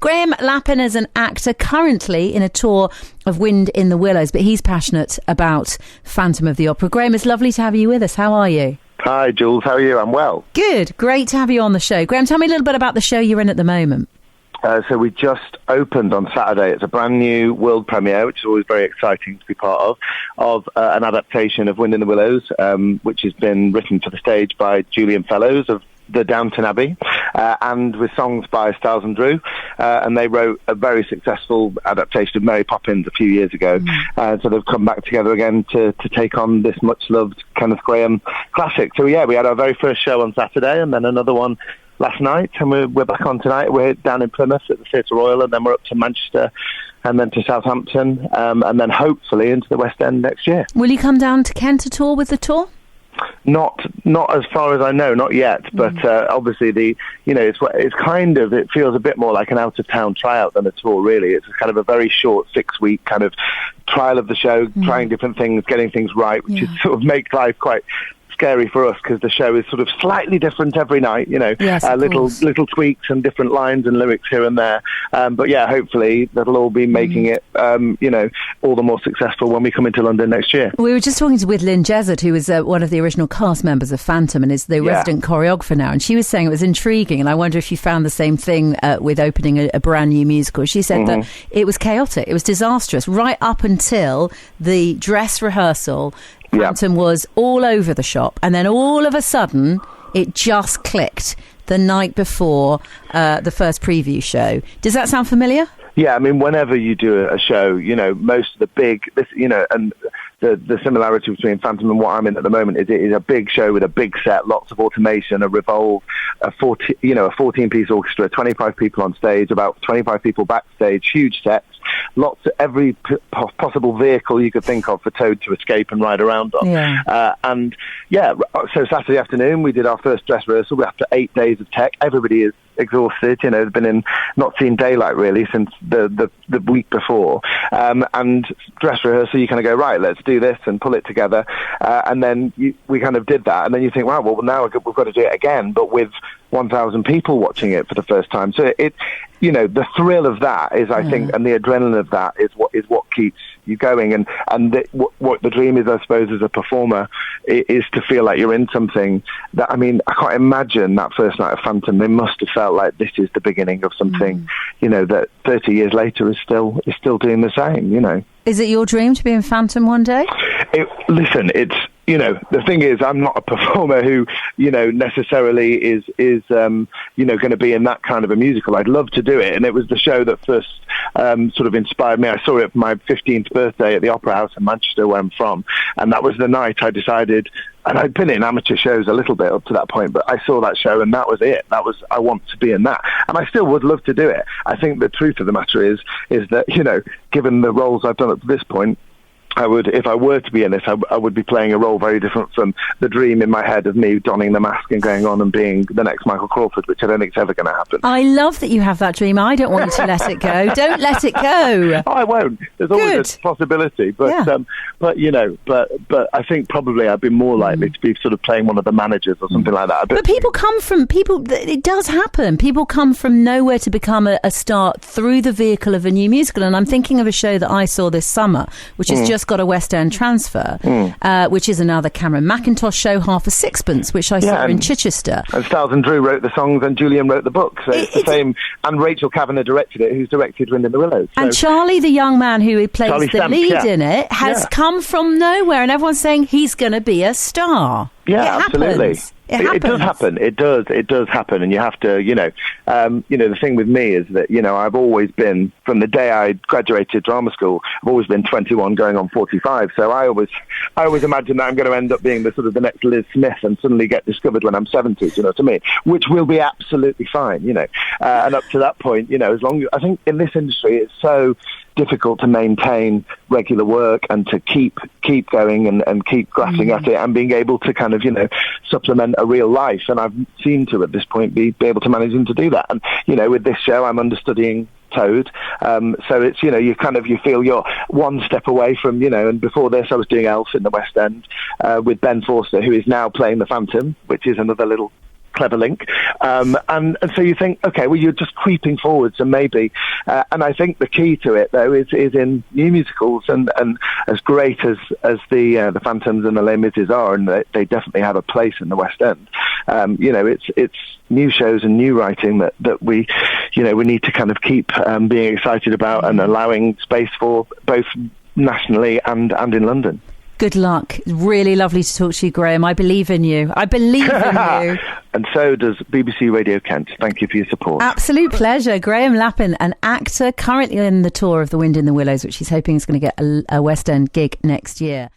Graham Lappin is an actor currently in a tour of Wind in the Willows, but he's passionate about Phantom of the Opera. Graham, it's lovely to have you with us. How are you? Hi, Jules. How are you? I'm well. Good. Great to have you on the show. Graham, tell me a little bit about the show you're in at the moment. So we just opened on Saturday. It's a brand new world premiere, which is always very exciting to be part of an adaptation of Wind in the Willows, which has been written for the stage by Julian Fellows of the Downton Abbey, and with songs by Stiles and Drew. And they wrote a very successful adaptation of Mary Poppins a few years ago. So they've come back together again to take on this much-loved Kenneth Graham classic. So, yeah, we had our very first show on Saturday and then another one last night, and we're back on tonight. We're down in Plymouth at the Theatre Royal, and then we're up to Manchester and then to Southampton, and then hopefully into the West End next year. Will you come down to Kent at all with the tour? Not as far as I know, not yet. But obviously, it feels a bit more like an out of town tryout than a tour. Really, it's kind of a very short 6-week kind of trial of the show, trying different things, getting things right, which is sort of makes life quite scary for us because the show is sort of slightly different every night, little tweaks and different lines and lyrics here and there. But yeah, hopefully that'll all be making it, all the more successful when we come into London next year. We were just talking with Lynn Jessert, who is one of the original cast members of Phantom and is the resident choreographer now. And she was saying it was intriguing. And I wonder if you found the same thing with opening a brand new musical. She said that it was chaotic. It was disastrous right up until the dress rehearsal. Phantom was all over the shop, and then all of a sudden it just clicked the night before the first preview show. Does that sound familiar? Yeah, I mean, whenever you do a show, most of the big, and the similarity between Phantom and what I'm in at the moment is it is a big show with a big set, lots of automation, a revolve, a 14-piece orchestra, 25 people on stage, about 25 people backstage, huge sets, lots of every possible vehicle you could think of for Toad to escape and ride around on. So Saturday afternoon we did our first dress rehearsal after 8 days of tech. Everybody is exhausted, they've been not seen daylight really since the week before, and dress rehearsal you kind of go, right, let's do this and pull it together, and then we kind of did that, and then you think, wow, well now we've got to do it again, but with 1,000 people watching it for the first time. So the thrill of that is, I think, and the adrenaline of that is what keeps you going. And what the dream is, I suppose, as a performer, is to feel like you're in something that, I mean, I can't imagine that first night of Phantom. They must have felt like this is the beginning of something, that 30 years later is still doing the same. Is it your dream to be in Phantom one day? It's. The thing is, I'm not a performer who, necessarily is going to be in that kind of a musical. I'd love to do it. And it was the show that first sort of inspired me. I saw it for my 15th birthday at the Opera House in Manchester, where I'm from. And that was the night I decided, and I'd been in amateur shows a little bit up to that point, but I saw that show and that was it. I want to be in that. And I still would love to do it. I think the truth of the matter is that, given the roles I've done up to this point, if I were to be in this, I would be playing a role very different from the dream in my head of me donning the mask and going on and being the next Michael Crawford, which I don't think is ever going to happen. I love that you have that dream. I don't want you to let it go. Don't let it go. Oh, I won't. There's always a possibility, but I think probably I'd be more likely to be sort of playing one of the managers or something like that. But people come from it does happen. People come from nowhere to become a star through the vehicle of a new musical. And I'm thinking of a show that I saw this summer, which is just got a West End transfer, which is another Cameron Mackintosh show, Half a Sixpence, which I saw in Chichester. And Stiles and Drew wrote the songs and Julian wrote the book. So it's the same. And Rachel Kavanagh directed it, who's directed Wind in the Willows. So. And Charlie, the young man who plays the lead in it, has come from nowhere, and everyone's saying he's going to be a star. Yeah, absolutely. It does happen. It does happen, and you have to, the thing with me is that, I've always been, from the day I graduated drama school, I've always been 21 going on 45. So I always imagine that I'm going to end up being the next Liz Smith and suddenly get discovered when I'm 70. You know what I mean? Which will be absolutely fine. And up to that point, as long as I think in this industry, it's so difficult to maintain regular work and to keep going and keep grasping at it and being able to kind of, supplement a real life. And I've seemed to, at this point, be able to manage to do that. And, with this show, I'm understudying Toad. So it's, you feel you're one step away from, and before this I was doing Elf in the West End with Ben Forster, who is now playing the Phantom, which is another little clever link. And so you think, okay, well, you're just creeping forwards, and maybe. And I think the key to it, though, is in new musicals, and as great as the Phantoms and the Les Mis are, and they definitely have a place in the West End. It's new shows and new writing that we need to kind of keep being excited about and allowing space for, both nationally and in London. Good luck. Really lovely to talk to you, Graham. I believe in you. I believe in you. And so does BBC Radio Kent. Thank you for your support. Absolute pleasure. Graham Lappin, an actor currently in the tour of The Wind in the Willows, which he's hoping is going to get a West End gig next year.